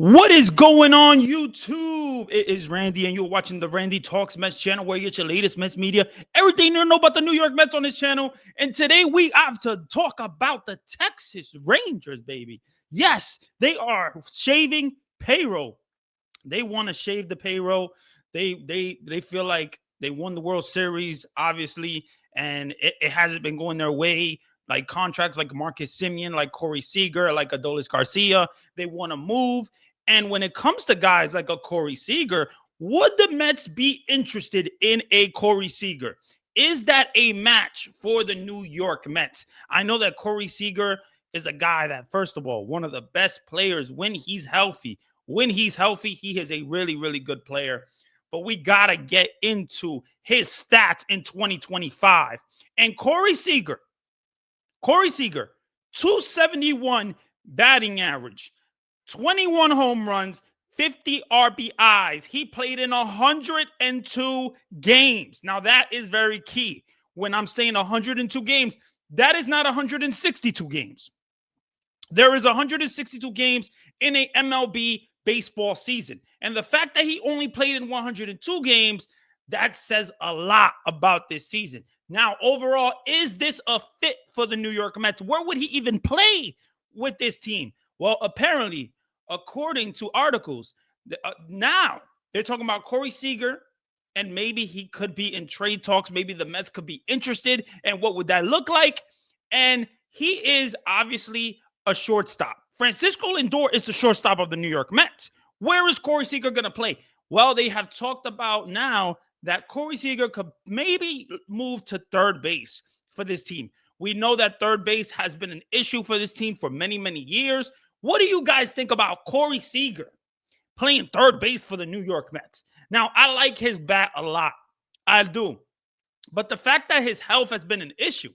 What is going on, YouTube? It is Randy, and you're watching the Randy Talks Mets channel, where you get your latest Mets media, everything you know about the New York Mets on this channel. And today we have to talk about the Texas Rangers, baby. Yes, they are shaving payroll. They want to shave the payroll. They feel like they won the World Series, obviously, and it hasn't been going their way. Like contracts like Marcus Semien, like Corey Seager, like Adolis Garcia, they want to move. And when it comes to guys like a Corey Seager, would the Mets be interested in a Corey Seager? Is that a match for the New York Mets? I know that Corey Seager is a guy that, first of all, one of the best players when he's healthy. When he's healthy, he is a really, really good player. But we got to get into his stats in 2025. And Corey Seager, 271 batting average, 21 home runs, 50 RBIs. He played in 102 games. Now, that is very key. When I'm saying 102 games, that is not 162 games. There is 162 games in a MLB baseball season. And the fact that he only played in 102 games, that says a lot about this season. Now, overall, is this a fit for the New York Mets? Where would he even play with this team? Well, apparently, according to articles, now they're talking about Corey Seager, and maybe he could be in trade talks. Maybe the Mets could be interested. And what would that look like? And he is obviously a shortstop. Francisco Lindor is the shortstop of the New York Mets. Where is Corey Seager going to play? Well, they have talked about now that Corey Seager could maybe move to third base for this team. We know that third base has been an issue for this team for many, many years. What do you guys think about Corey Seager playing third base for the New York Mets? Now, I like his bat a lot. I do. But the fact that his health has been an issue,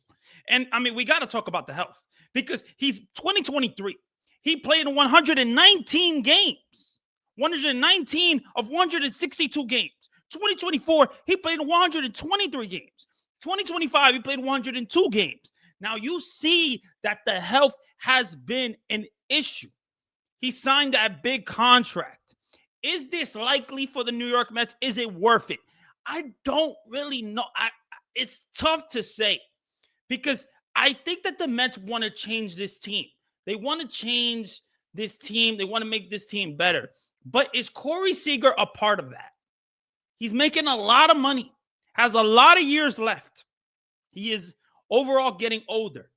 and I mean, we got to talk about the health because he's 2023. He played in 119 games, 119 of 162 games. 2024, he played in 123 games. 2025, he played 102 games. Now, you see that the health has been an issue. He signed that big contract. Is this likely for the New York Mets? Is it worth it? I don't really know. It's tough to say because I think that the Mets want to change this team. They want to change this team. They want to make this team better. But is Corey Seager a part of that? He's making a lot of money, has a lot of years left. He is overall getting older.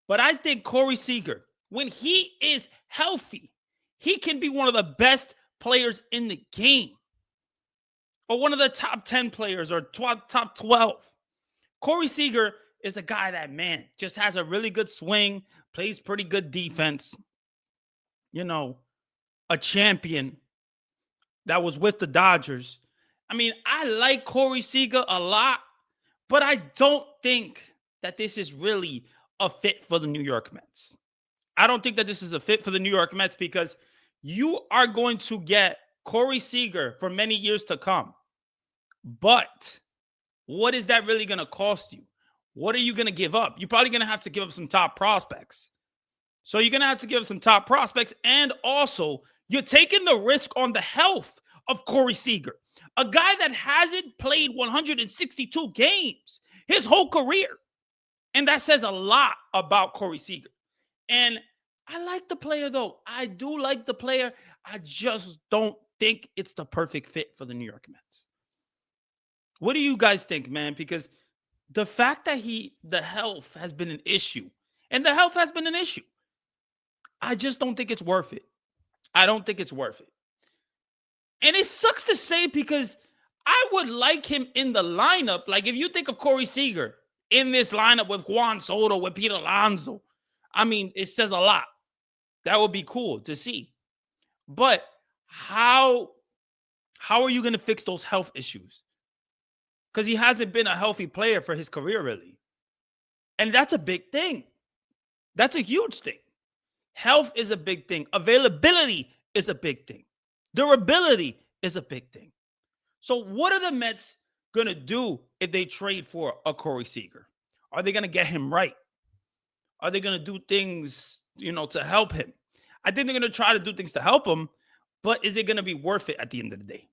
But I think Corey Seager, when he is healthy, he can be one of the best players in the game, or one of the top 10 players, or top 12. Corey Seager is a guy that, man, just has a really good swing, plays pretty good defense. You know, a champion that was with the Dodgers. I mean, I like Corey Seager a lot, but I don't think that this is really a fit for the New York Mets. I don't think that this is a fit for the New York Mets because you are going to get Corey Seager for many years to come. But what is that really going to cost you? What are you going to give up? You're probably going to have to give up some top prospects. So you're going to have to give up some top prospects. And also, you're taking the risk on the health of Corey Seager, a guy that hasn't played 162 games his whole career. And that says a lot about Corey Seager. And I like the player, though. I do like the player. I just don't think it's the perfect fit for the New York Mets. What do you guys think, man? Because the fact that the health has been an issue, and the health has been an issue, I just don't think it's worth it. I don't think it's worth it. And it sucks to say because I would like him in the lineup. Like, if you think of Corey Seager in this lineup with Juan Soto, with Pete Alonso, I mean, it says a lot. That would be cool to see. But how are you going to fix those health issues? Because he hasn't been a healthy player for his career, really. And that's a big thing. That's a huge thing. Health is a big thing. Availability is a big thing. Durability is a big thing. So what are the Mets going to do if they trade for a Corey Seager? Are they going to get him right? Are they going to do things, to help him? I think they're going to try to do things to help him, But is it going to be worth it at the end of the day?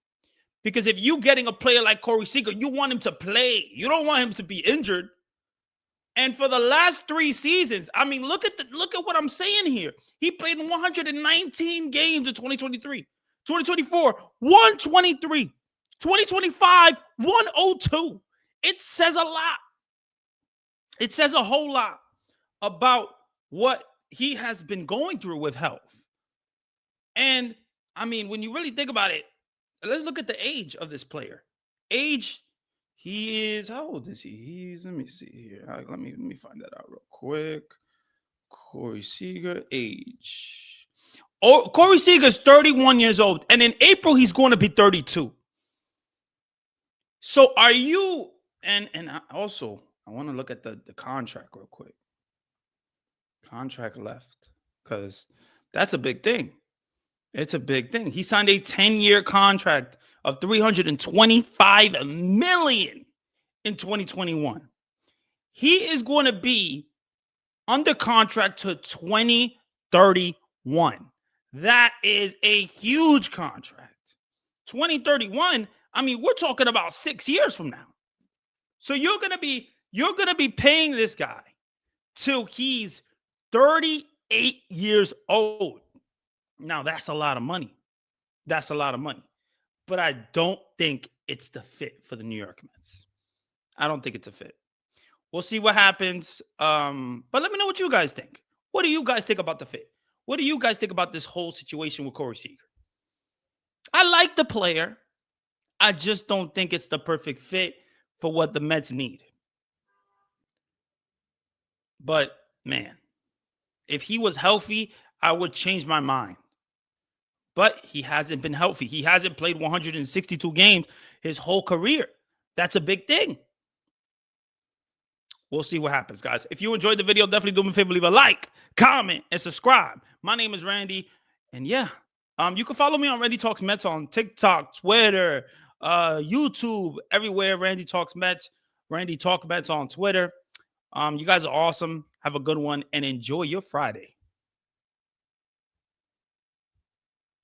Because if you getting a player like Corey Seager, you want him to play. You don't want him to be injured. And for the last 3 seasons, I mean, look at what I'm saying here. He played in 119 games in 2023. 2024, 123. 2025, 102. It says a lot. It says a whole lot about what he has been going through with health. And I mean, when you really think about it, let's look at the age of this player. Age, he is, how old is he? Let me see here. Let me find that out real quick. Corey Seager, age. Oh, Corey Seager's 31 years old. And in April, he's going to be 32. So are you, and also, I want to look at the contract real quick. Contract left, because that's a big thing. It's a big thing. He signed a 10-year contract of $325 million in 2021. He is going to be under contract to 2031. That is a huge contract. 2031, I mean, we're talking about 6 years from now. So you're going to be paying this guy till he's 38 years old. Now, that's a lot of money. That's a lot of money. But I don't think it's the fit for the New York Mets. I don't think it's a fit. We'll see what happens. But let me know what you guys think. What do you guys think about the fit? What do you guys think about this whole situation with Corey Seager? I like the player. I just don't think it's the perfect fit for what the Mets need. But, man, if he was healthy, I would change my mind. But he hasn't been healthy. He hasn't played 162 games his whole career. That's a big thing. We'll see what happens, guys. If you enjoyed the video, definitely do me a favor, leave a like, comment, and subscribe. My name is Randy, and yeah, you can follow me on Randy Talks Mets on TikTok, Twitter, YouTube, everywhere. Randy Talks Mets, Randy Talk Mets on Twitter. You guys are awesome. Have a good one, and enjoy your Friday.